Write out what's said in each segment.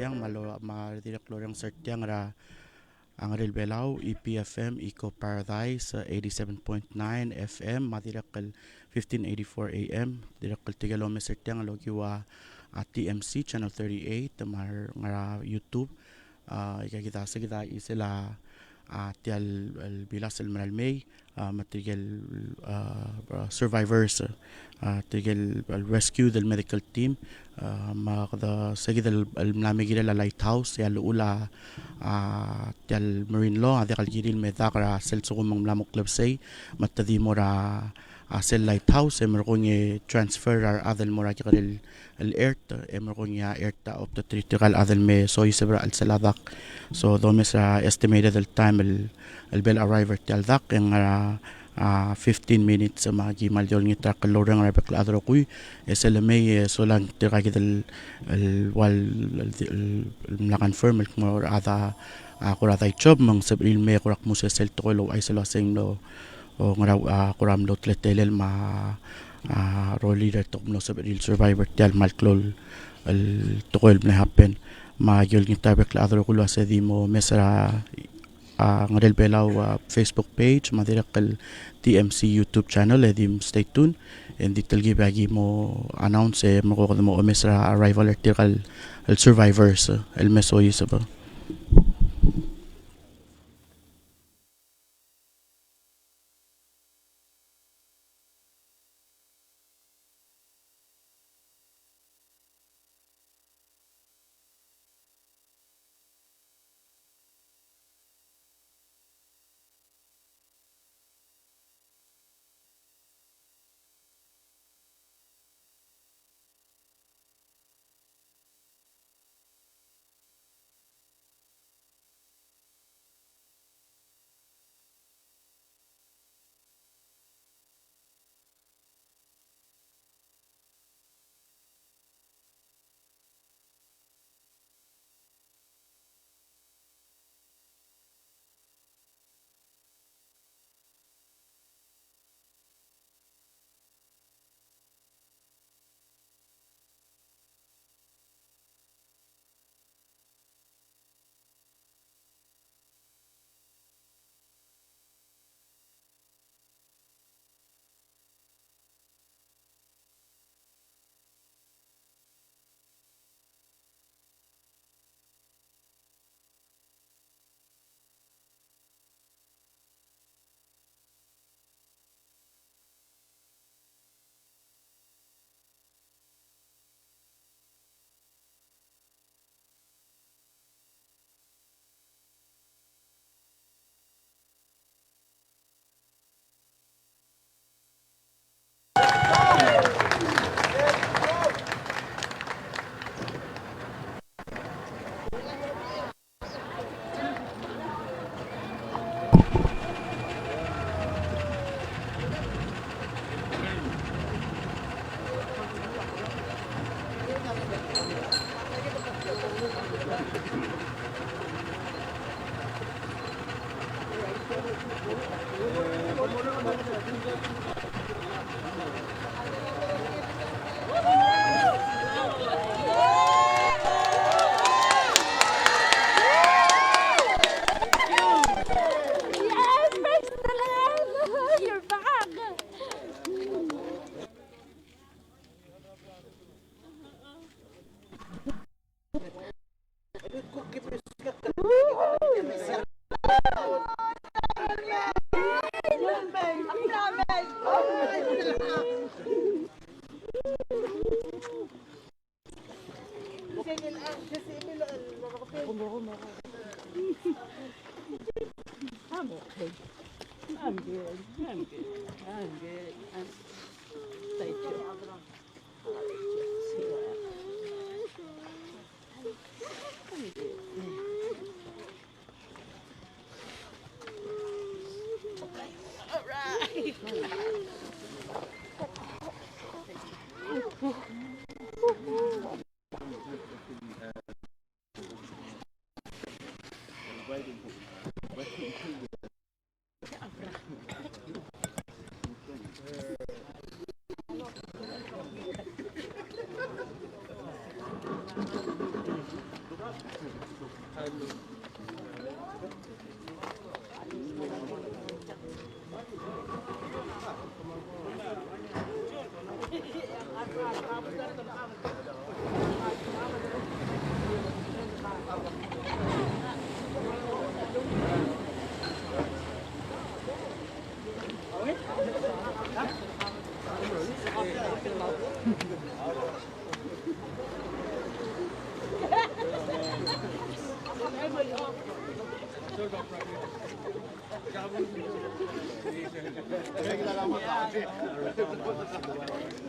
sertiang malo madirek loreng sertiang ra ang Rel Belao EPFM Eco Paradise 87.9 FM madirek 1584 AM direk Tigalome sertiang logiwa TMC channel 38 mar ngara YouTube kita kita isila tial bilas el May material survivors تيجي الريسكيو del medical team ما قد سجد الملامي جيل اللايت هاوس يا الأولى تيال marine law هذا قال جيل المذاق را سل سقوم من ملامو كلبسي ما تدي مورا سل لايت هاوس مرغوني transfer هذا المورا كقول الإيرت مرغوني إيرت أو تتريتقال هذا المي سو يسبر السلادق so دو مسرا estimated the time البيل arrival تيال ذاق إن 15 minutes magi maljol ngita kalorang rabek ladro kuy eselme solang tiragid wal mlakan firm mo ada kurata job mang sabril me kurak musa sel tolo ay selo sing no o ngara kuram lo tletelel ma role leader tok no sabril survivor tal malklol el tokol ne happen ma yol ngita rabek ladro kulo sedimo mesra ngadel belaw Facebook page madirak el TMC YouTube channel edim stay tuned and ditalgi bagi mo announce mo ko mo mesra arrival article el survivors el mesoy saba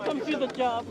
Come to the job.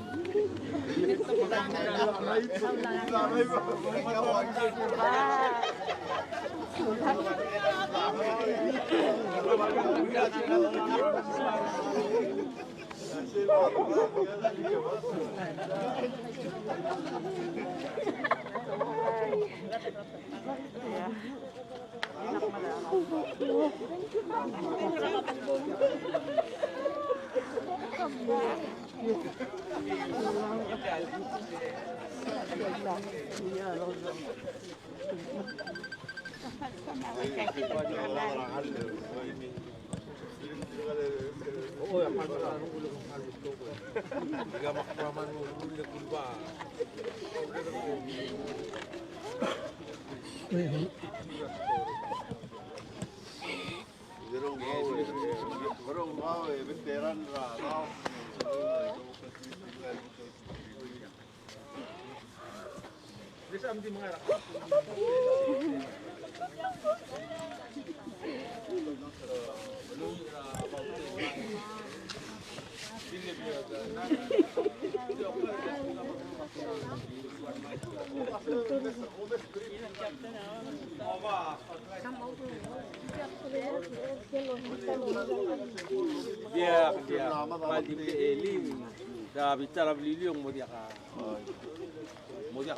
Dia mali pe elim da bitara bili yung mo dia ka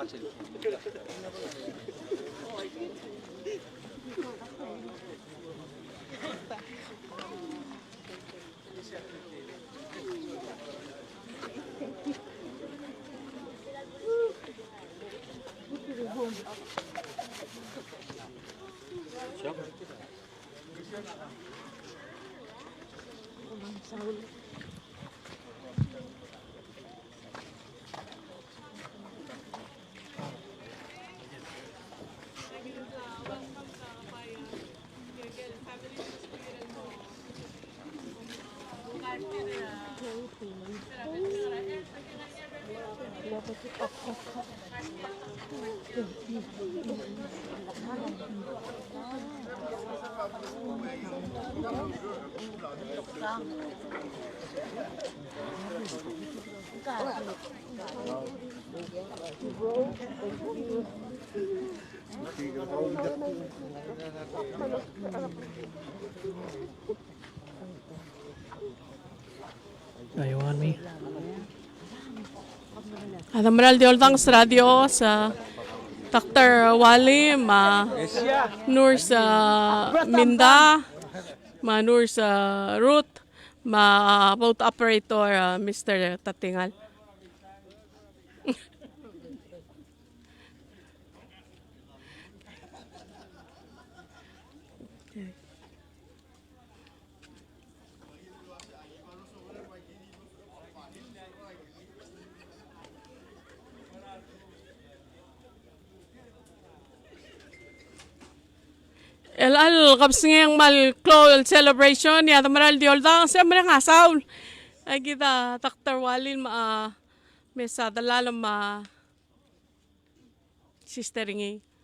sel. Ayun, may. Admiral de Oldang sa radio sa Dr. Wali, Nur sa Minda, Nur sa Ruth, boat operator Mr. Tatingal. El kapsingeng mal celebration ni Admiral de Oldang sa mga saul ay kita Dr. Walin mesa dalalam sisteringi.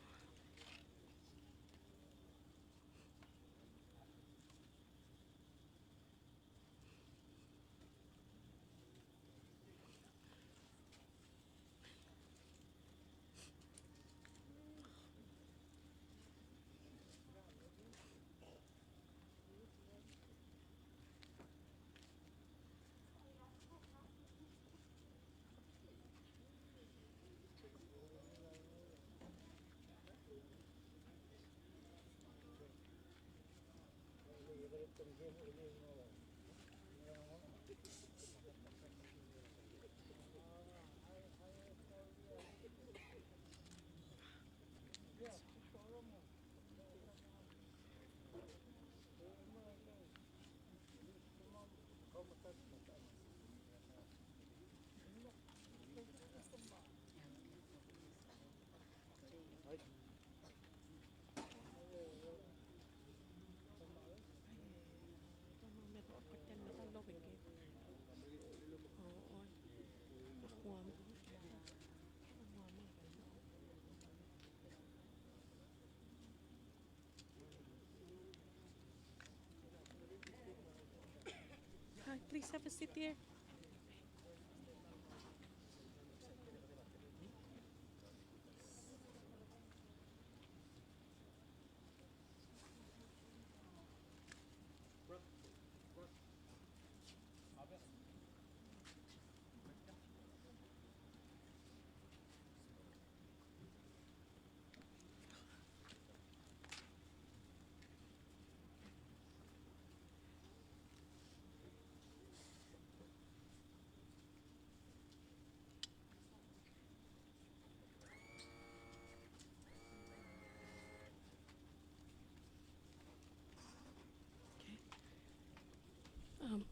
please have a seat here.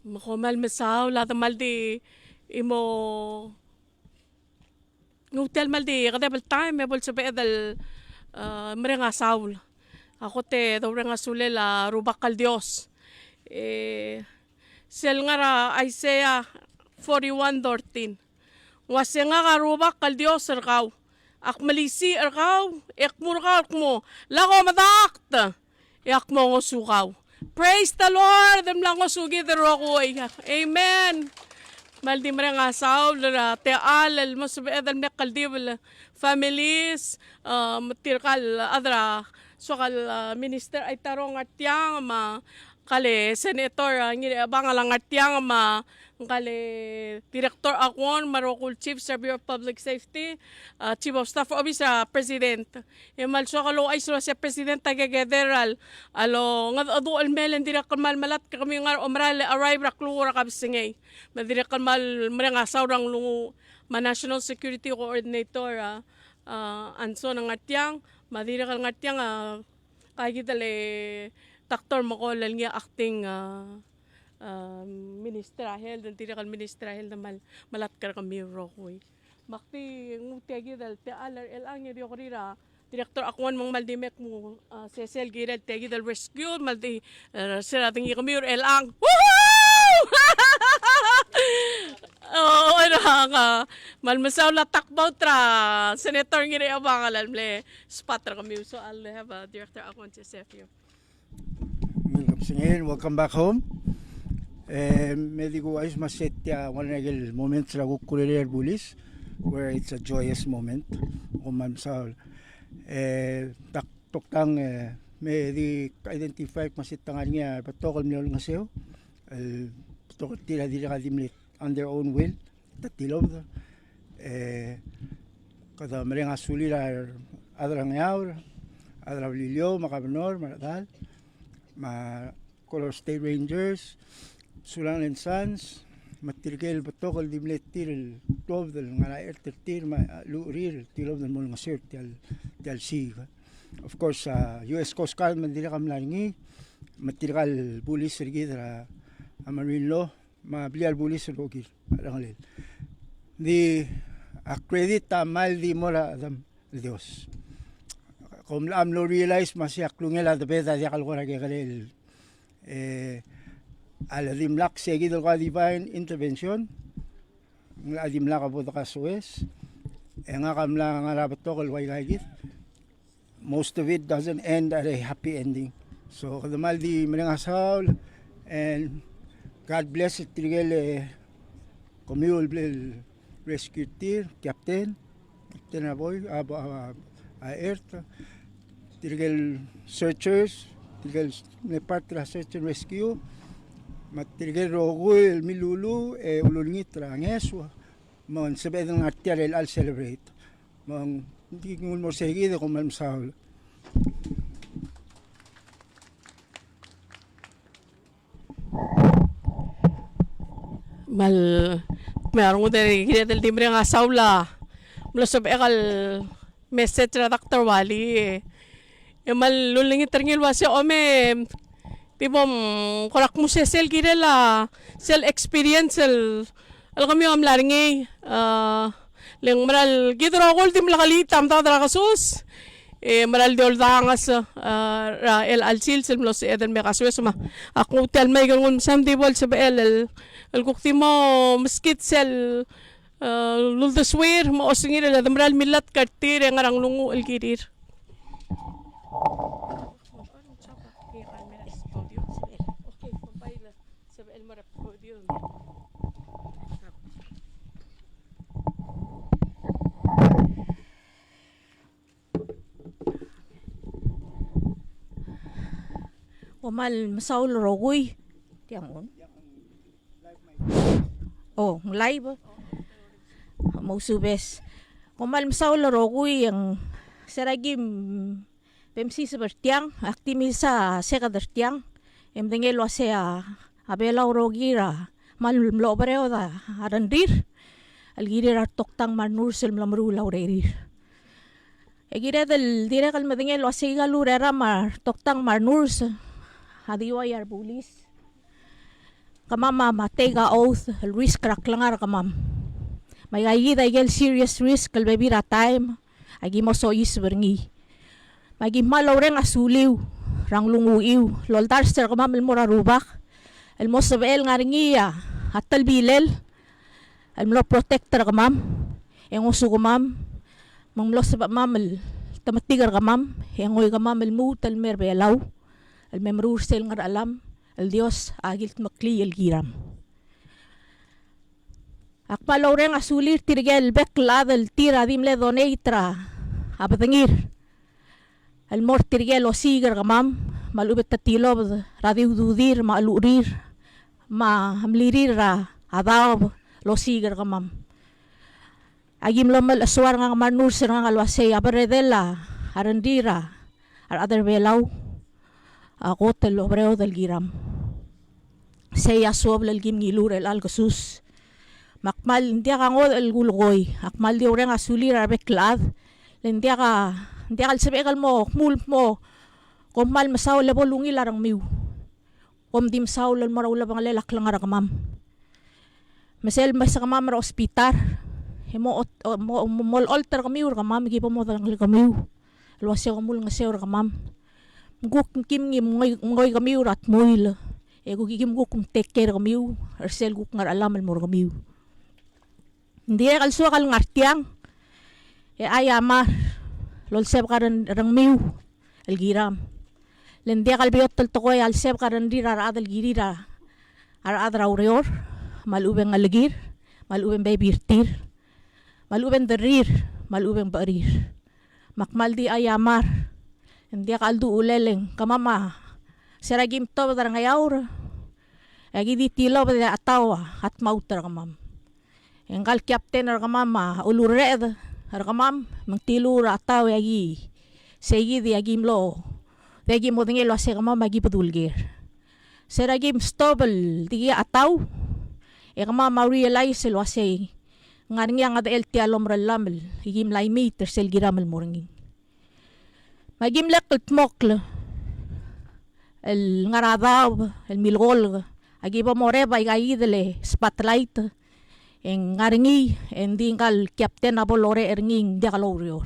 Makomal masaw, lata maldi imo ngutel maldi kada bal time bol sa bedal merenga saul. Ako te do renga sulela rubakal Dios. Sel ngara Isaiah 41:13. Wase nga ka rubakal Dios erkaw. Ak malisi erkaw, ek murkaw mo. Lako madakta. Ek mo ngosukaw. Praise the Lord! Dem lang ko sugi the rokoy. Amen! Maldi nga saul, te alal, masubedal mekal diwil, families, matirkal adra, sokal minister ay tarong atyang ma, kale senator, bangalang atyang ma, kale director akon, Marokul Chief Surveyor of Public Safety, Chief of Staff Office President. Emal so kalo ay so si President tagagederal. Alo nga adu almelen dira kamal malat kami nga omral arrive ra klura kabsingay. Madira kamal mga sawrang lungu National Security Coordinator anso ng atyang madira kal ngatyang kay kitale taktor makolal nga acting ministrahel dan tidak ministrahel na malat kar kami rokoy makti ngutegi dal te alar el ang yedi okrira director akwan mong maldimek mo Cecil Giral tegi dal rescue maldi sira tingi kami el ang oh ano ka malmasaw la takbaw tra senator ngiri abangalan ble spatra kami so I'll have a director akwan Cecil. Welcome back home. Me digo ayos masetya one nagel moment sa kukuleler bulis where it's a joyous moment kuman sa taktang me di identify masittangan niya patokol nilo nga seo patokol tila dila kadimlit on their own will tatilom kada merenga sulila adrang yaur adra lilio makabenor maradal ma Color State Rangers Sulang and Sons, matirgel batokol dimletir 12 del ngara ertir ma lurir tilom del mol ngasir tial si. Of course US Coast Guard mandira kam langi matirgal pulis sergidra marine law ma blial pulis rogir alangalel. Di accredit mal di mora adam Dios. Kom am lo realize masyak lungela de beda dia kalgora ke galel aladimlak seguido ka divine intervention aladimlak po ka Suez nga kamla nga rabat to kalway gagit most of it doesn't end at a happy ending so kadamal di malang asaw and God bless it tigel communal rescue team captain aboy earth tigel searchers tigel ne part la search and rescue matirgel rogo el milulu ululngit rangeswa mon sabed ng artial el al celebrate mon hindi ngul mo seguido como el saul mal meron ko dari kaya del timbre nga saula mula sa bekal message na Dr. Wali mal lulingit terngil wasi ome tipom korak mo sel girela sel experience al kami am laringi leng maral gidro kol tim lakalitam ta dra kasus maral diol dangas el alsil sel mlos eden me kasus ma aku tel may gangun sam dibol sa el kuktimo meskit sel luldaswir mo osingir el maral milat kartir ngarang lungu el girir. Okay, pagbayla sa El Marap Podium. Komal masaul rogoy. Tiang on. Oh, live. Mausubes. Komal masaul rogoy ang seragim pemsi sebertiang aktimis sa sekadertiang. Emdengelo sea abela rogira mal mlo bareo da arandir. Algirir toktang manur sel mlamru laurerir. Egira del dire kal medengelo asega lurera mar toktang manurs. Hadiwa yar bulis. Kamama matega oath el risk raklangar kamam. May ayida igel serious risk el bebira time. Agi mo so isberngi. Magi malawreng asuliw. Rang lunguiw. Loldarster kamam el morarubak. El mo sabel ngaringiya. Atal bilel. El mo protector kamam. Yang uso kamam. Mang lo sabab mamel. Tamatigar kamam. Yang oy kamam el mut el merbelaw. El memrur sel ngar alam. El Dios agilt makli el giram. Akpalawreng asulir tirgel beklad el tira dimle doneitra. Abatengir. El mor tirgel o sigar kamam. Malubet tatilob radiw dudir maalurir. Ma hamlirir ra adab lo sigar kamam. Agim lomal aswar nga manur sir nga alwase abaredela arandira ar other belaw. Ako telo breo del giram. Saya suab lal gim ngilur el algasus. Makmal india ka ngod el gulgoy. Akmal di orang asulir arbeklad. India ka sebekal mo mul mo. Komal masaw lebo lungi larang miu. Kom dim saw lal marawla bang lelak lang kamam. Masel masa kamam ra ospitar. Mo alter kamiur kamam gipa mo dang kamiu. Luasya kamul nga seur kamam. Guk kim ngim ngoy kamiu rat moil. Ego gikim guk take care kamiu. Ersel guk ngar alam al mor kamiu. Hindi kal suwa kal ngartiang. Ayamar. Lol seb karan rang miu. El giram. Lendia kal biot tel tokoy al seb karan dira ra adal girira. Ar adra aureor. Malubeng alagir. Malubeng babirtir. Malubeng derir. Malubeng barir. Makmaldi ayamar. Hindi kaldu uleleng kamama seragim to darang ayaur agi di tilo bada atawa at mauter kamam engkal captain ar kamama ulured ar kamam mangtilur ataw agi segi di agimlo degi modengelo ase kamam agi pedulgir seragim stobel di ataw e kamama realize lo ase ngarngi ang ada elti alom relamel igim lai meter sel giramel morngin magim lekl tmokl el ngaradaw el milgol agiba moreba igaidele spotlight en ngaringi en dingal captain abolore ernging dialorior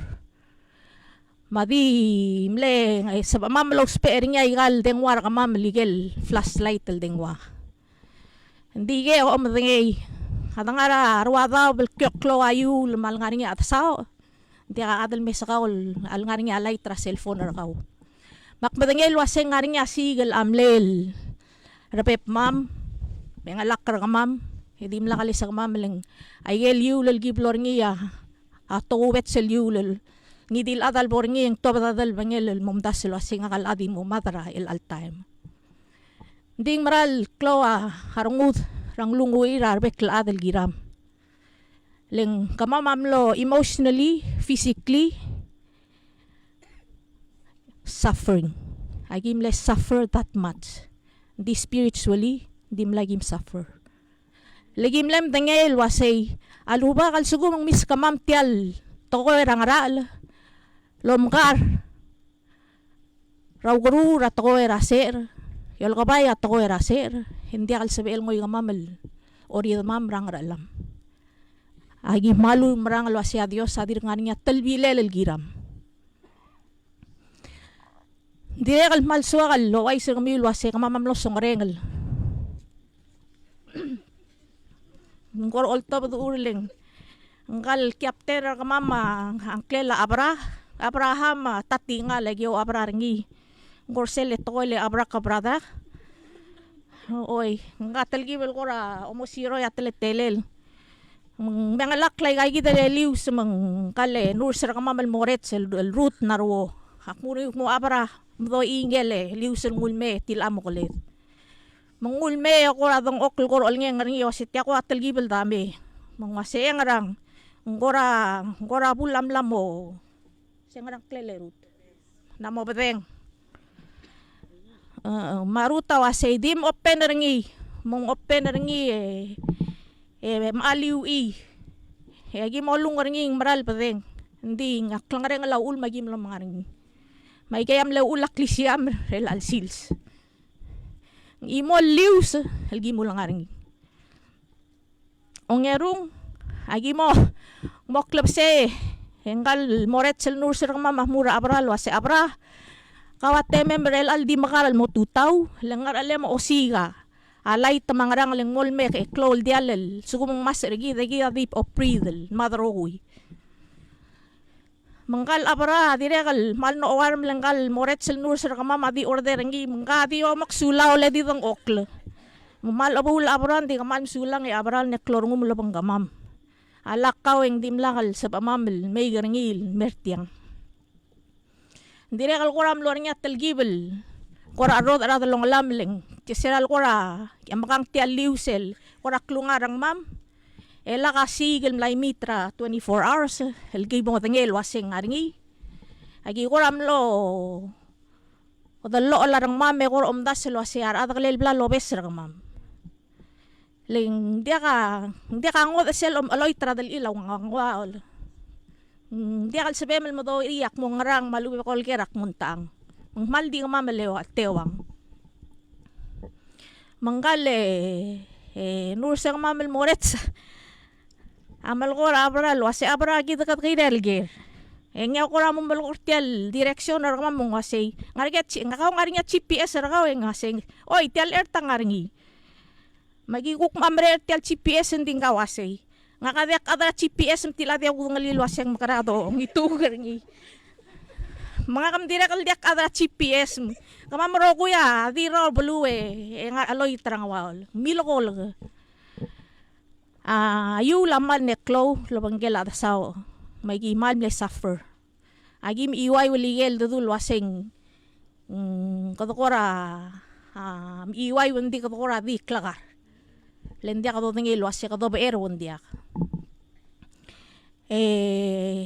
madi mle sa mamlo speringa igal dengwar kamam ligel flashlight el dengwa ndige o mdenge adangara arwadaw bel kyoklo ayu mal ngaringi atsaw dia adal mesakawol al ngaring alay tra cellphone rakaw makmadangel waseng ngaring asigel amlel repep mam bengalak kamam hindi mlakali sa kamam leng ayel yulel giblor ngiya ato wet sel yulel ngidil adal borngi ang tobadal bangel mumdas waseng akal adi mo madra el all time ding maral kloa harungud rang lungui rarbek adal giram leng kamamamlo emotionally, physically suffering. Agim less suffer that much. Di spiritually, dim lagim suffer. Lagim lem dengel wasay aluba kal sugumang mis kamam tial toko rangaral lomgar rawguru ratoko eraser yol kabay atoko eraser hindi kal sabel ngoy kamamel ori mam rangaralam. Agi malu merang lo asia Dios sadir ngania telbilel el giram. Dire kal mal suwa kal lo ay sir kami lo asia kamamam lo songrengel. Ngor olto badu urling. Ngal captain kamama angklela Abraham tatinga lagi o abraringi. Ngor sele toile abrakabrada. Oy, ngatel gibel kora omosiro ya teletelel. Mga laklay kay kita liw sa mga kale nur sa kamamal moret sa root narwo hakmuri mo abra mdo ingele liusen ngulme til amokolet mangulme ako radong okl kor olnge ngarngi wasit ako atel gibel dami mangwase ngarang ngora bulam lamo sengarang klelerut namo bedeng maruta wase dim open ringi mong open ringi maaliw agi molung ringi maral bedeng hindi ngaklang law ul magim lam ringi may kayam law ulak lisiam rel al sils imo lius algi mo lang ringi ongerung agi mo moklap se enggal moret sel nur ser mama mura abral wase abra kawate membrel al di makaral mo tutaw langar ale mo osiga alay tamangrang leng molme ke klol dialel sugumong mas regi dagi adip opridel madrowi manggal abra direkal malno owarm lenggal moret sel nur ser mama di order ngi mangadi o maksula ole di dang okle mal abul abran di kamal sulang e abral ne klor ngum labang gamam alakaw eng dimlangal sa pamamil may garangil mertiang direkal koram luar nya telgibel kora arod arad long lamling tiseral kora yamakang tialiusel kora klungarang mam ela kasigel mlay mitra 24 hours el gibong tengel waseng aringi agi koram lo odallo larang mam me kor omdas lo asiar adaglel bla lo besrang mam ling dia ka ngot sel aloy tradal ilaw ngwaol dia kal sebemel mo do iyak mo ngarang maluwi kol kerak muntang mal di mamalew at tewang manggale nur sang mamel morets amal ko abra lo se abra kita kat kidelger engya ko ramon balkortial direksyon ar mamong wasay ngarget ngakaw ngarinya GPS ar kaw ngaseng oy tial ertang ngaringi magiguk mamre tial GPS nding kawasay ngakadyak adra GPS mtilati ako ngalilwas yang makarado ngito ngaringi mga kamdira kaldiak adra GPS kamamro kuya di ro bluwe nga aloy trangwal milokol ayu laman ne klo lobanggela da sao may gimal me suffer agim iway waligel dudul waseng kadokora iway wendi kadokora di klagar lendia kado tengil wasya kado beer wendia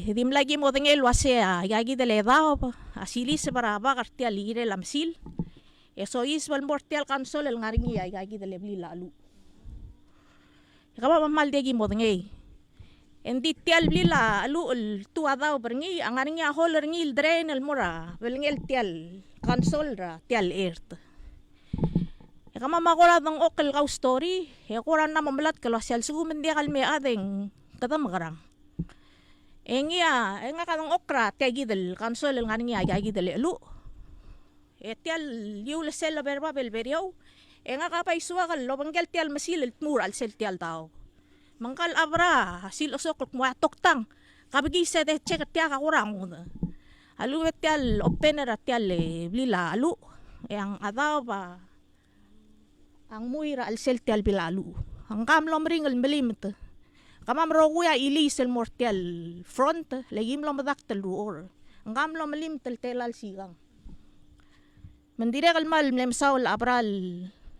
dim lagi mo tengil wasya yagi dele dao asili se para bagar tia ligire lamsil eso is bal mortial kansol el ngaringi yagi dele bli lalu kaba mal degi mo tengil endi tial bli lalu el tua dao berngi angaringi hol ngil drain el mora belngel tial kansol ra tial ert kama makora ng okal kaw story kora na mamalat kalo sial sugumen dia kalme adeng kata magarang engia enga kanong okra tiagidel kansol ngani agidel elu etial yul sel berba belberio enga kapay suwa kal lobanggel tial masil mural sel tial tao mangkal abra sil osok mo toktang kabigi se de check tia ka kurang alu etial opener atial blila alu yang adaw ba ang muira al selte al bilalu ang kamlom ringal melimit kamam roguya ilis el mortial front legim lo madaktel ruor ang kamlom melimit el telal sigang mandire kalmal mlemsaul abral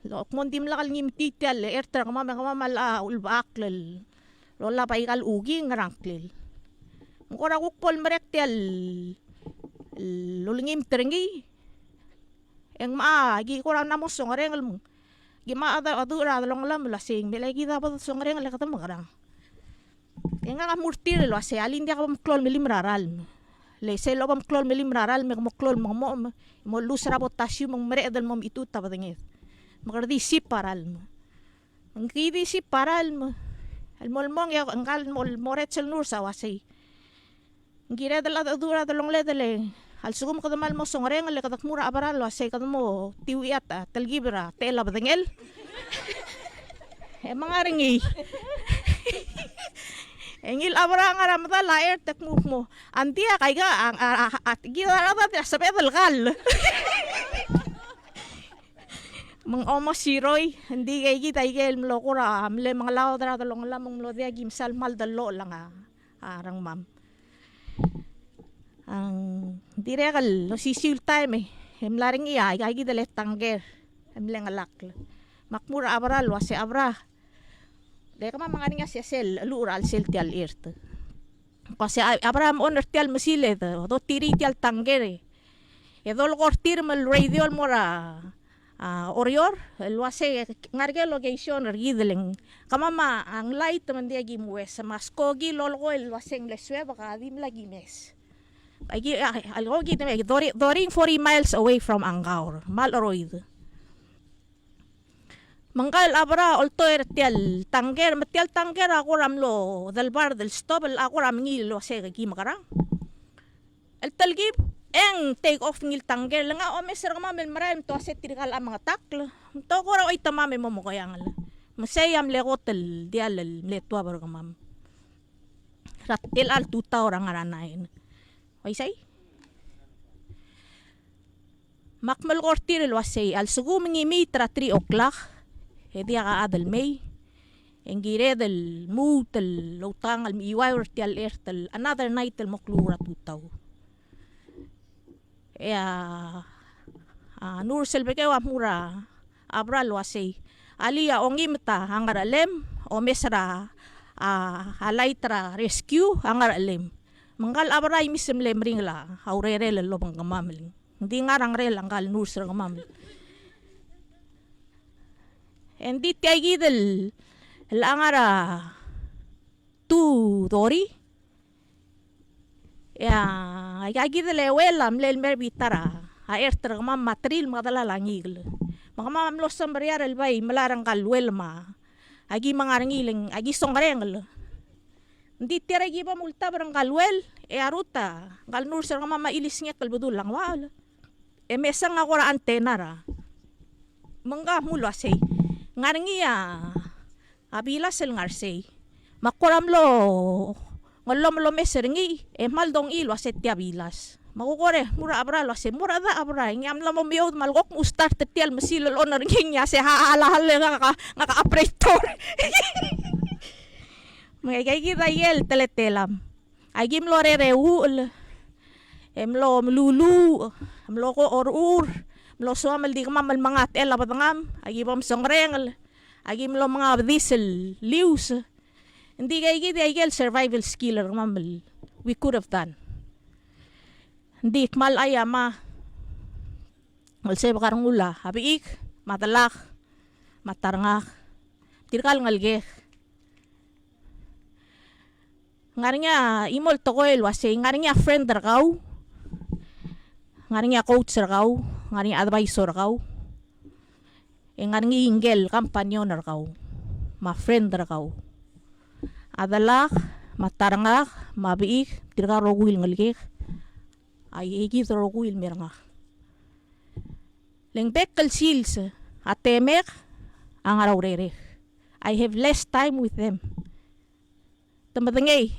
lo mondim lakal ngim titial ertra kamam la ulbaklel lo la paikal ugi ngarangklel mukora kukpol merektial lulingim terengi eng gi kurang namos songarengal mo gima ada adura long lam lasing belagi dapat songreng le kata magarang enga murtir lo ase alin dia kam klol milim raral le se lo kam klol milim raral me mo klol mo lusra potassium mo mere dal mom itu tabadenget magardi si paral mo ngidi si paral mo al molmong ya angal mol moret sel nur sa wasi ngira dal adura long le dale al sugum kadamal mo songreng le katak mura abaral lo ase kadamo tiwiat talgibra tela badengel mga ringi engil abra ngaramata laer tek mo antia kay ga at gidara ta sa pedal gal mang omo siroy hindi kay kita igel mlokura amle mga law dara talong lamong mlodia gimsal mal dalo lang arang mam ang direkal lo sisil time Hemlaring iya ay gidale tangger. Hemleng alak. Makmura abra lo se abra. De kama manganing asya sel lural sel tial irt. Kasi Abraham honor tial masile do tiri tial tangere. Edol kortir mal radio mora orior lo se ngarge location rideleng. Kama ma ang light man dia gimues maskogi lolgo el waseng leswe baka dim lagi mes. Agi algo gid me doring 40 miles away from Angaur. Maloroid. Mangkal abra oltoer tial tangger ako ramlo del bar del stop ako ram ngilo se gi makarang. El talgib eng take off ngil tangger nga o meser ma mel maram to se tirgal ang mga takla. To ko raw ay tamame mo koyangal. Masayam le hotel dial le to bar gamam. Ratil al tuta orang aranain. Ay say Makmal kortir el wasay al sugu mingi mitra 3 o'clock. Dia ka adal may engire del mood el lotang al miwayr tial ertel another night el moklura tutaw nur selbeke wa mura abra lo asay alia ongimta hangaralem o mesra alaitra rescue hangaralem manggal abra imisem lemring la aurere le lobang gamamling hindi ngarang rel anggal nur sir gamamling. Hindi tiay gidel langara tu dori ay gidel ewelam lel merbitara aerter mam matril madala langigl makamam los sambriar el bay melarang kalwelma agi mangarangiling agi songrengel hindi tiay giba multa barang kalwel aruta galnur ser mama ilis ngek kalbudul lang wal mesang ako ra antena ra mangga mulo asay ngaringiya abilas el ngarsey makuramlo ngolom meseringi maldong ilo aset abilas makukore mura abra lo ase mura da abra ngam la mo miod malgok mustar tetial masilol honor nginya se haalahal nga operator magay kita yel teletelam agim lo rereul emlo mlulu emlo ko orur mlo suamal di kamamal mga tela batangam agi bom songrengel agi mlo mga diesel lius hindi kay gid ay survival skill kamamal we could have done hindi mal ayama walse bakarang ula habiik matalak matarngak tirkal ngalge ngarinya imol tokoel wase ngarinya friend rakaw ngarinya coach rakaw ngani advisor kau ngani ingel kampanyon kau ma friend kau adalak matarangak mabiik tirga rogwil ngalgek ay igi rogwil meranga lengbek kal seals atemek ang arawrere I have less time with them tamadangay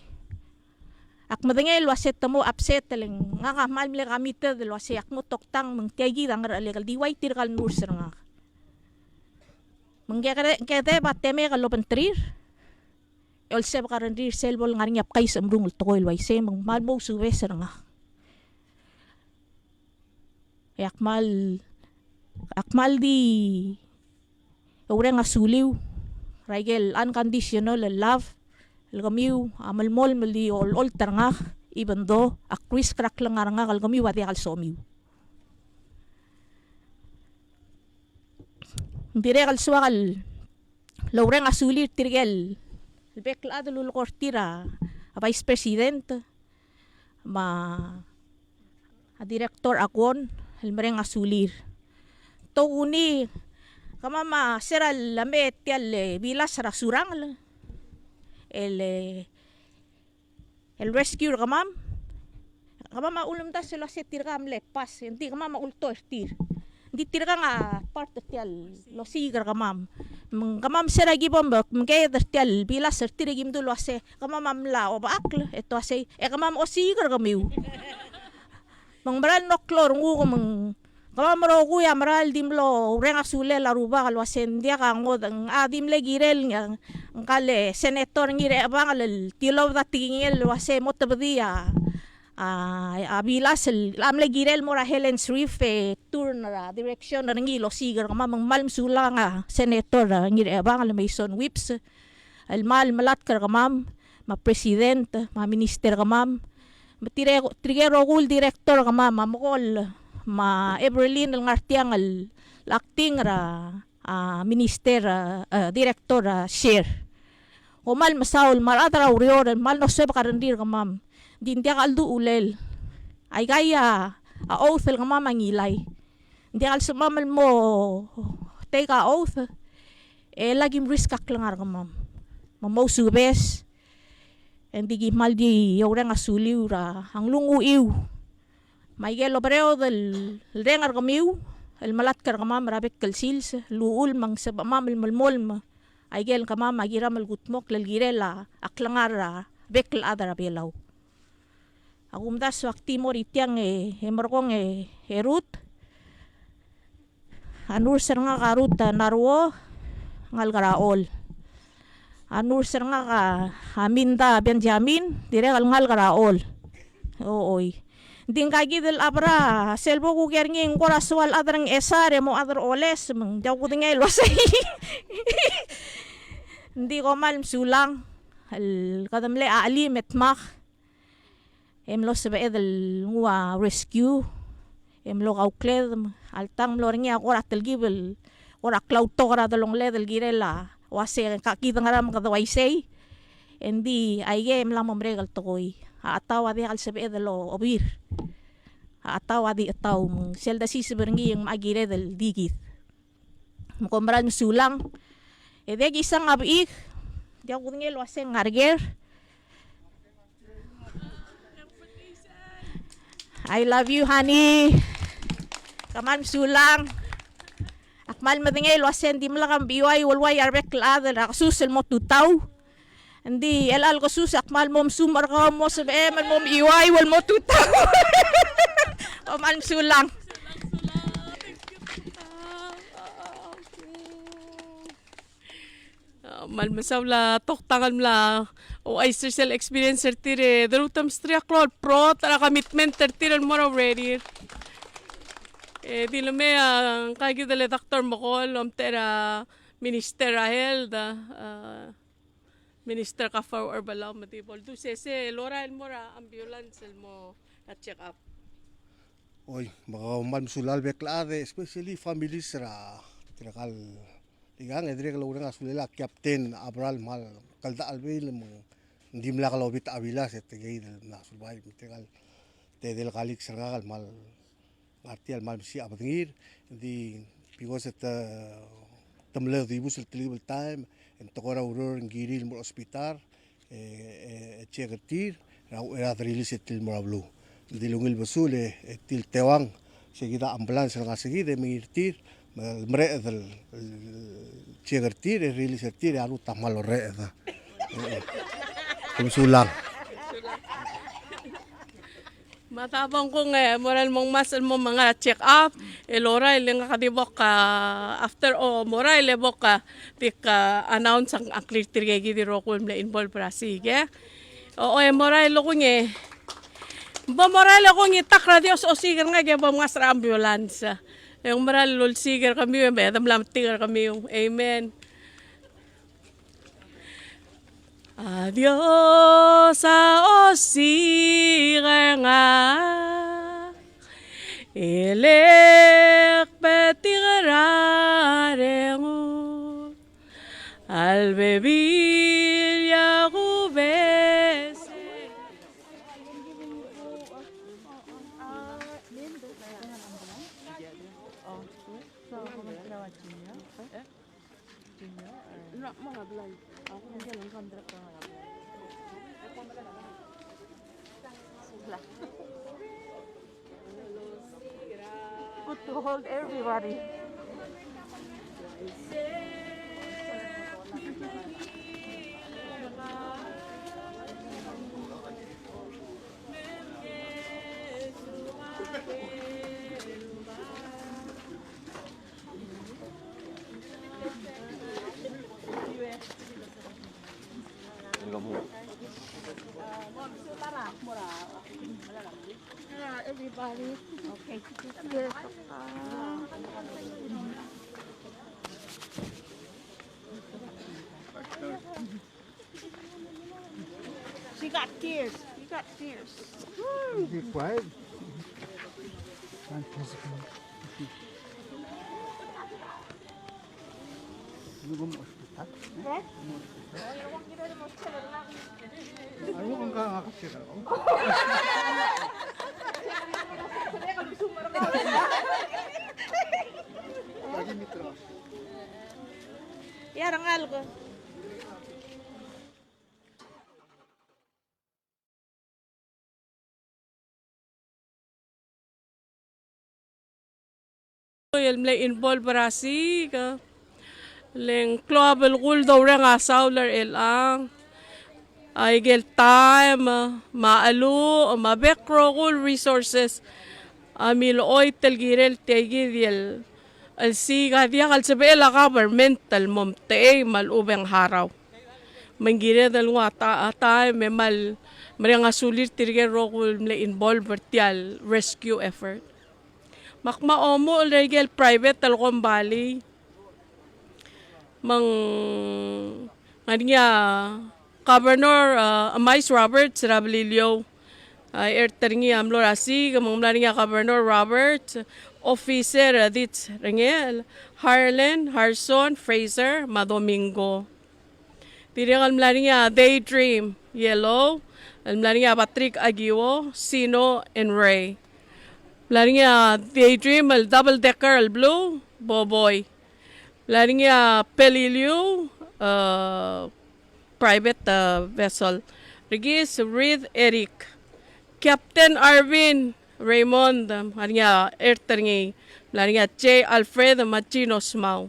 ak madangay waset tamo upset teleng nga kamal mle kamite del wase ak mo toktang mengtiagi dangar alegal diway tirkal nurser nga menggekere kete bateme kalo pentrir else bakarandir selbol ngarinya kay samrung tokoil way se mang malmo suweser nga akmal di ore nga suliw raigel unconditional love Algamiw amalmol mali all terngak even though a Chris crack lang nga algamiw ati kalsomiw. Dire kalsuakal loreng asulir tirgel bekla dulul kortira a vice president a director akon elmereng asulir. To uni kamama seral lamet tial bilas rasurang el rescue kamam ulum ta selo se tirgam lepas hindi kamam ulto tir hindi tirgang part tial lo sigar kamam sera gibom mengay tial bila sertir gim dulo ase kamam la o baakl eto ase kamam o sigar kamiu mangbaral noklor ngu kamam ro kuya maral dimlo renga sule la ruba kalwa sendia ka ngod ang dimle girel ng kale senator ngire abangal tilaw da tingel wase motabdia abilas amle girel mora Helen Swift tour na direction na ngilo sigar kama mang malm sulanga senator ngir bang al Mason Whips al mal malat kar kamam ma president ma minister kamam trigero gul director kamam mamol ma Eberlin al ngartiang al acting ra minister director share o mal masaul mal adra urior mal no seba karandir kamam din dia kaldu ulel ay gaya oath el mama ngilay hindi kal sumamal mo take a oath lagim risk aklangar kamam mamaw subes hindi gimal di yorang asuliw ra ang lungu iw may gelo breo del rengar kamiw el malat kar kamam rabek kalsils luul mang sabamam el malmol ay gel kamam agiram el gutmok lel girela aklangar bekl adara belaw agumdas wakti mo ritiang hemorkong herut anur ser nga karut narwo ngal garaol anur ser nga ka Aminda Benjamin dire ngal garaol ooy ding kagi del abra selbo ku gernging koraswal adrang esare mo adar oles mong jaw ko dingay losay hindi ko mal sulang al kadamle ali metmak emlo sebe del ngua rescue emlo kaukled altang mlo ringi ako ratel gibel ora klauto kara dalong ledel girela wase kakita ngaram kadaway say endi ayge emlang mamregal tokoy atawa di al sebe del obir atawa di ataw selda si seberngi yang magire del digit mukombran sulang edeg isang abik dia kudngel wase ngarger I love you, honey. Kaman sulang. Akmal madingay wasen di malakam biway walway arbek laadal rakasusel mo tutaw. Hindi elal ko sus akmal mom sumar ka mo sa man mom iway wal mo tutaw. Kaman sulang. Mal masawla toktangan mla o ay social experience tire darutam stria klol pro tara commitment tire more already di lame kagi dale doctor mokol tera minister Rahel da minister ka for or balaw matibol tu sese lora mora ambulance mo at check up oy baka man sulal beklade especially families ra tirakal igang edre kalau orang asulela captain abral mal kalda albil mo hindi mla kalau bit abila se tegay na sulbay tegal te del kalik sergal mal artial mal si abangir di because at tamle di bus el time en tokora uror ngiril mo hospital chegatir era release til morablu di lungil basule til tewang seguida ambulance nga seguida mingirtir mre del chegartir release tir alu tamalo re da sulang matabang ko nga moral mong masal mo mga check up elora ilang kadibok ka after moral lebok ka tik announce ang clear tirgegi di rokul mla involve para sige moral lo ko nge ba moral ko nge takra dios o sige nga ge ba mga sa ambulance yung moral lol sige kami may adam lam tigar kami amen. Adios a osiger nga elek petigrarengo al bebil ya gubes Good to hold everybody. Singapore. Everybody. Okay. She got tears. You got tears. Be quiet. Ayaw kang kakakasira ko. Lagi mitra. Yarang algo. Yelmle involve barasi ka. Leng global gul daw nga solar elang. Ay gel time, maalu, mabekro gul resources. Amil oy telgirel tegid yel. Alsiga diya kalsabela governmental momte malubeng haraw. Manggire dal wata atay memal nga sulir tirge rokul mle involve vertial rescue effort. Makmaomo legal private talcom bali mang Governor Amais Roberts Rabililio erteringi amlo rasi kamang nga Governor Roberts officer dit rengel Harlan Harson Fraser Madomingo Tirigal nga Daydream Yellow nga Patrick Aguio Sino and Ray Lari nga Daydream, double decker, blue, Boboy. Lari nga Pelilio, private vessel. Regis, Reed, Eric. Captain Arvin, Raymond, lari nga Erterngi. Lari nga J. Alfred Machinos Mau.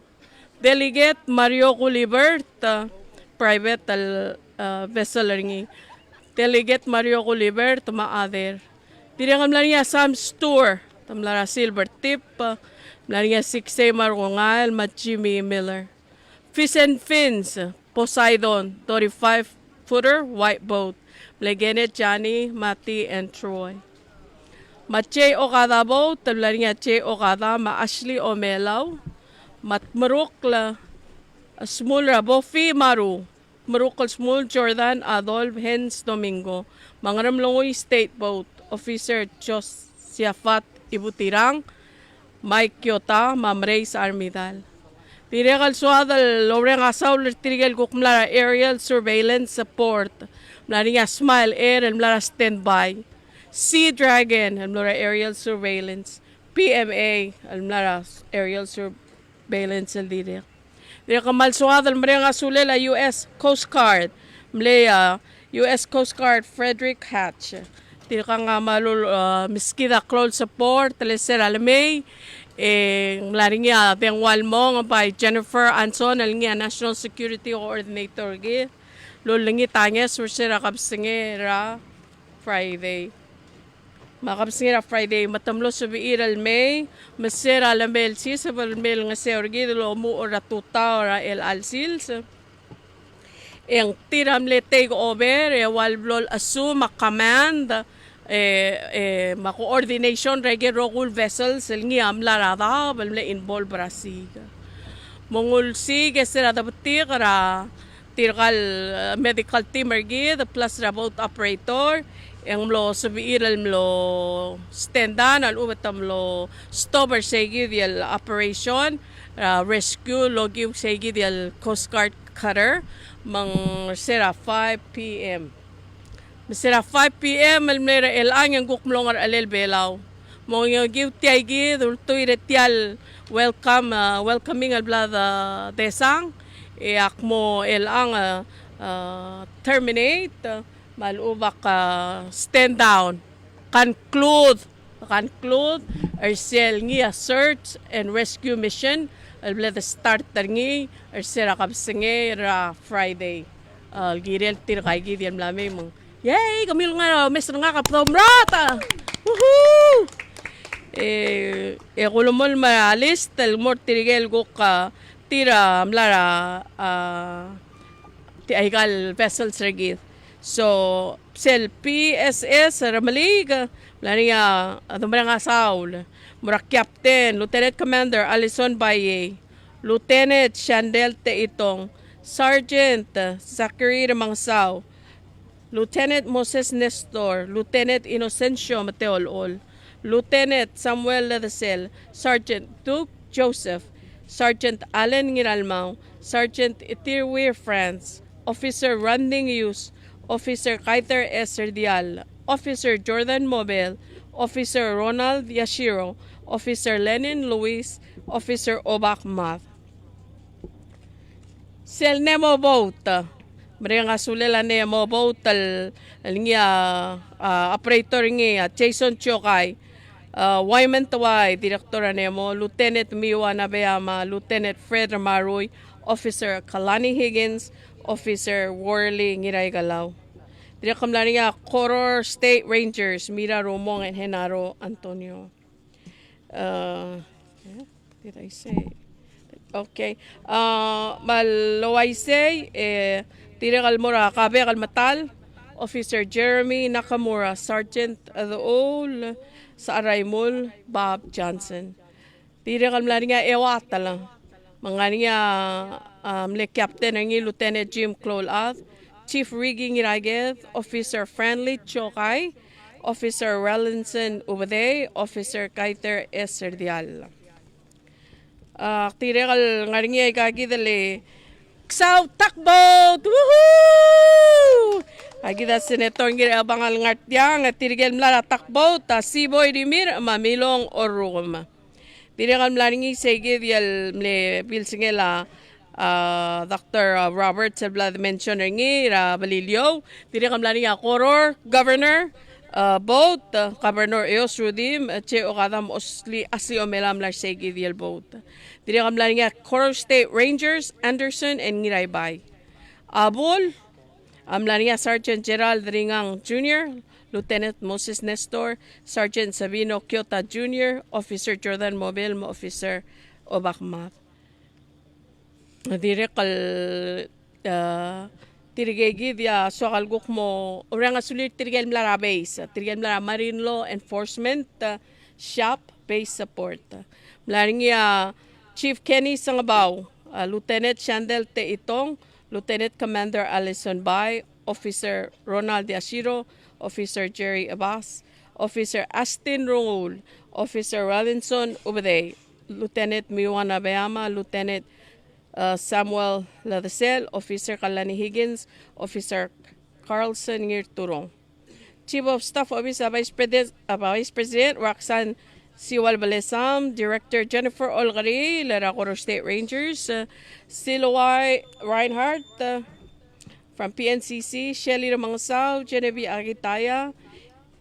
Delegate Mario Culibert, private vessel lari nga. Delegate Mario Culibert, maader. Tirangam lang niya Sam Stewart, tamlara Silver Tip, lang niya 6A Marungal, Jimmy Miller. Fish and Fins, Poseidon, 35-footer, white boat. Legenet, Johnny, Mati, and Troy. Che Okada boat, tamlara niya Che Okada, Ashley Omelaw, Marukla, Small Rabofi Maru, Marukal Small Jordan, Adolf, Hens Domingo, Mangaramlongoy State Boat, Officer Josiafat Ibutirang, Mike Kyota, Mamrey sa Armidal. Tiregal suadal loreng asaw tirigel kukmlara aerial surveillance support. Mlari nga Smile Air and mlara standby. Sea Dragon and mlara aerial surveillance. PMA and mlara aerial surveillance al dire. Dire kamal suadal mre nga sulela US Coast Guard. Mleya US Coast Guard Frederick Hatch. Tira ka nga malul miskida crawl support teleser alamay laring nga bengwal mo nga by Jennifer Anson aling nga National Security Coordinator gi lulingi tanya sursira kapsingera Friday makapsingera Friday matamlo subiiral may masira alamel si sa balmel nga seorgi lo mu ora tuta ora el alsils ang tiramle take over walblol assume command ma-coordination rege rogul vessels ngi amlarada balmle involve brasig mongul sig esera dabti kara tirgal medical team ergi the plus boat operator ang mlo subiiral mlo standan al ubatam lo stopper segi dial operation rescue logi segi dial Coast Guard cutter mang sera 5 p.m. Masira 5 p.m. almera elang ang gukmlongar alel belaw. Mo yung giuti ay gidultoy retial welcoming al blada desang akmo elang terminate malubak stand down conclude arsel ngi search and rescue mission al blada starter ngi arsera kapsinge ra Friday girel tir kay gidiam lami mong yay, kamil nga, mesro nga kaptomrata. Woohoo! Kulumol maalis, talmor tirigel go ka tira, mlara, ti aigal vessels regit. So, sel PSS Ramalig, laniya adumra nga saul, mura Captain, Lieutenant Commander Alison Baye, Lieutenant Shandel Teitong, Sergeant Zachary Ramangsaw, Lieutenant Moses Nestor, Lieutenant Inocencio Mateolol, Lieutenant Samuel Ledesel, Sergeant Duke Joseph, Sergeant Allen Ngiralmao, Sergeant Itirwir France, Officer Randing Yus, Officer Kaiter S. Serdial, Officer Jordan Mobel, Officer Ronald Yashiro, Officer Lenin Luis, Officer Obak Math. Sel Nemo Boat, mereka sulela Nemo Boat, operator niya, Jason Chokay, Wyman Tawai, Director Nemo, Lieutenant Miwa Nabeyama, Lieutenant Fred Maroy, Officer Kalani Higgins, Officer Worley Ngiray Galaw. Dire kamla niya Coror State Rangers Mira Romong and Henaro Antonio. Did I say? Okay. Malaway say dire kalmura kabe kalmatal Officer Jeremy Nakamura, Sergeant Adol sa Araymol Bob Johnson. Dire kamla niya ewata lang. Mga niya Captain ng Lieutenant Jim Clolath, Chief Rigging Irageth, Officer Friendly Chokay, Officer Relinson Ubade, Officer Kaiter S. Serdial. Tirekal nga rin niya ikakidali, Ksaw Takbot! Woohoo! Agida Senator ngira abangal ngartyang at tirigel mlara takbot, Siboy Rimir, Mamilong Orum. Tirekal mlaringi segid yal mle pilsingela, Dr. Robert Sebla mention ringi ra Balilio, tirekal mlaringi Koror, Governor, boat, Governor Eos Rudim, Che Okadam Osli Asli Omelam la segid yal boat. Tirekal mlaringi Koror State Rangers, Anderson and Ngiraybay. Abol, Amlania Sergeant Gerald Ringang Jr., Lieutenant Moses Nestor, Sergeant Sabino Kyota Jr., Officer Jordan Mobile, Officer Obakmat. Direkal tirigegi dia soal guk mo orang asulir tirigel mlara base, tirigel mlara Marine Law Enforcement Shop Base Support. Mlaringia Chief Kenny Sangabaw, Lieutenant Shandel Teitong, Lieutenant Commander Alison Bay, Officer Ronald Yashiro, Officer Jerry Abbas, Officer Astin Rungul, Officer Robinson Ubade, Lieutenant Miwana Bayama, Lieutenant Samuel Ladesel, Officer Kalani Higgins, Officer Carlson Ngirturong. Chief of Staff Office Vice President Roxanne Siwal Balesam, Director Jennifer Olgari, Laracoro State Rangers, Siloy Reinhardt from PNCC, Shelly Ramangsaw, Genevieve Agitaya,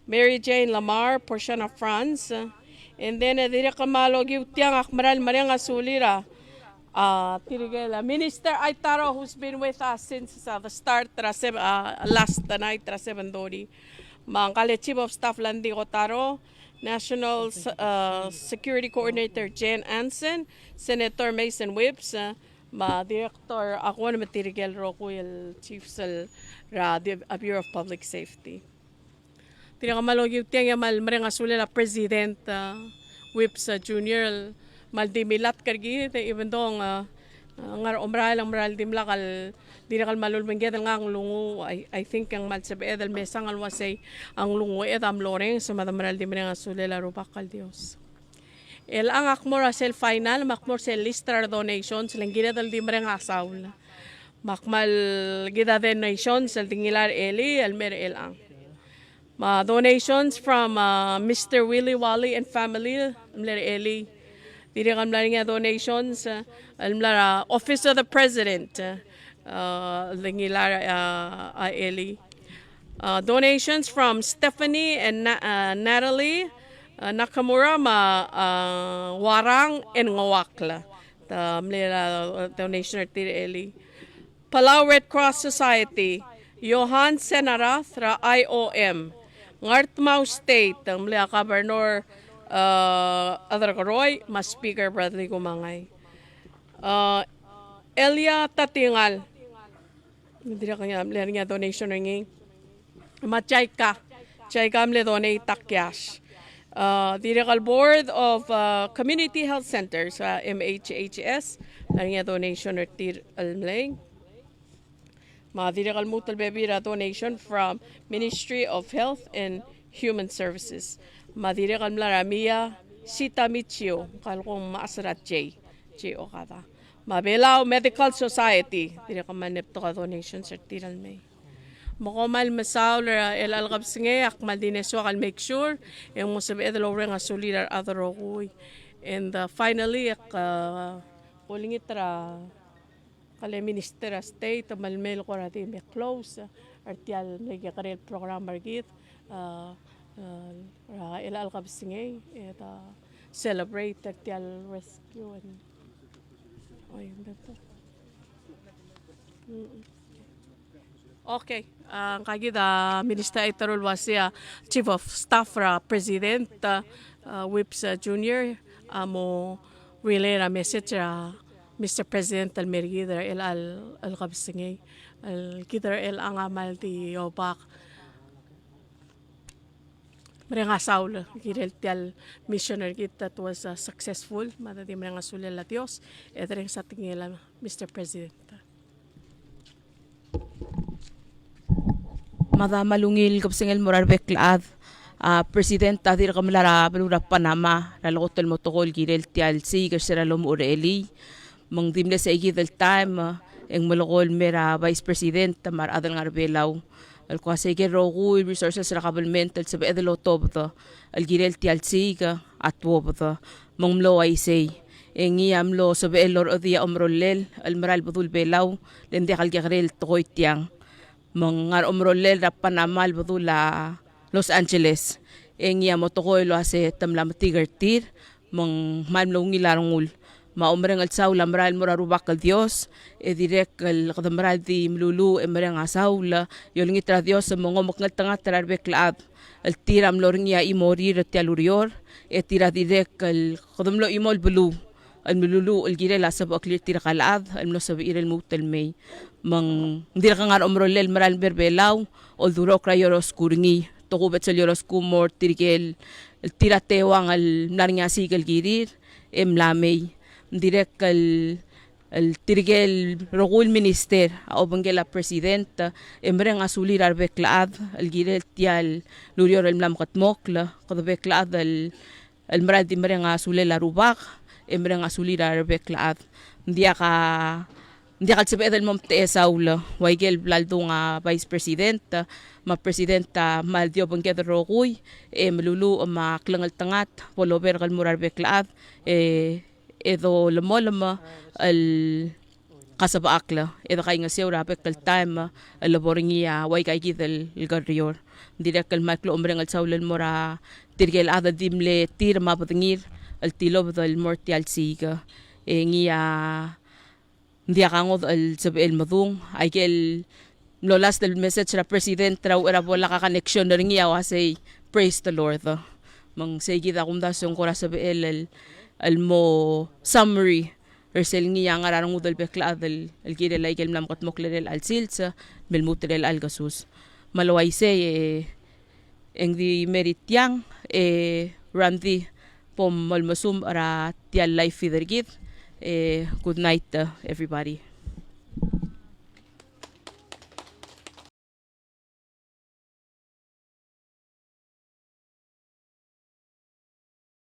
Mary Jane Lamar, Portiana France, and then dire kamalo giutiang akmaral mariang asulira. Tirigela Minister Aitaro, who's been with us since the start, last night, 7:30. Mangkale Chief of Staff Landi Otaro, National Security Coordinator Jen Anson, Senator Mason Whips, Director ako na matirigel Roku yung Chief sa Bureau of Public Safety. Tinakamalog yung tiyang yamal marang asulila President Whips Junior maldimilat kargi even though ngar umral dimlakal dinakal malulmengged ang lungu I think ang malsabe dal mesang alwasay ang lungu am loreng sa madamaral dimre nga sulela rupakal Dios el ang akmor sel final makmor sel listar donations lenggida dal dimre nga asaul makmal gida donations sel tingilar eli almer el ang donations from Mr. Willie Wally and family almer eli diri kam nga donations almlara Office of the President lingilara Eli donations from Stephanie and Natalie Nakamura Warang and Ngawakla donation tiri Eli Palau Red Cross Society Johan Senarath ra IOM Ngartmau State mlia Governor Adar Karoy, mas Speaker Bradley Kumangay. Elia Tatingal, Dira kanya amle nga donation ringing. Chayka amle donate cash. Dira kal Board of Community Health Centers MHHS nga donation tir almleng. Dira kal mutal bebira donation from Ministry of Health and Human Services. Dira kal mlaramia Sita Michio kal kong maasrat J o kada. Belao Medical Society, dira ka manip to ka donation sa tiral may. Makomal masaw el algabsinge akmal dineswa kal make sure yung mo sabi edalo ring solidar other rokoy. And finally uling itra kale Minister of State malmel ko rati me close artial may karel program margit el algabsinge et celebrate artial rescue and okay. Ang kagida Minister Itarul Wasia, Chief of Staff President Whips Junior, mo relay na message Mr. President Almergida al kabsingay kita ang amal ti obak. Mereka saul kirel tial missionary kit that was successful madati mereka sulel la Dios edreng sa tingela Mr. President. Mada malungil kapsingel morar beklaad President tadir kamlara balura Panama ralotel motokol kirel tial si kasera lom ureli mang dimle sa igidel time eng malokol mera Vice President mar adal ngarbelaw al kwase ke rogu resources ra kabelmental sa bedelo tobto al girel ti al siga atwobto monglo ay say engi amlo sa belor odia omrollel al maral budul belaw lende kal gerel toy tiang mangar omrollel ra Panama budula Los Angeles engi amotokoy lo ase tamlam tigertir mang malmlo ngilarungul maumreng al saula maral morarubak al Dios direk al kadamral di mlulu emereng asaula yoling itra Dios mongomok ngal tanga tararbeklaab al tiram loringia imorir tialurior tira direk al kadamlo imol bulu al mlulu al girel asab aklir tira kalad al mlo sab irel mutel may mang dira kangar omrolel maral berbelaw ol duro krayoros kuringi tokubet sa yoros kumor tirigel tira tewang al naringa sigal girir emlamay direk al tirigel rogul minister o bangela president emreng asulir arbeklaad al girel tial lurior el mlam katmokla kodbeklaad al marad emreng asulela rubak emreng asulir arbeklaad ndia ka sabi edel mom te saula waigel blaldo nga vice president ma presidenta maldio bangeda roguy melulu ma klangal tangat polober kal murar beklaad edo lamolama al kasabaakla edo kay nga siya rapek kal time al laboringia way kay gidel garrior direk kal maklo umreng al saulal mora tirgel ada dimle tir mapatngir al tilob dal mortial siga ngia ndia kangod al sabel madung ay kel lolas del message ra president raw era bola ka connection ngia wasay praise the Lord mang segida kundasyon ko ra sabel al mo summary Ersel ngiya nga rarang udal bekla al girel ay kelmlam kot moklerel al silsa belmutrel al gasus malaway se eng di meritiang randi pom malmasum ara tial life fithergit good night everybody.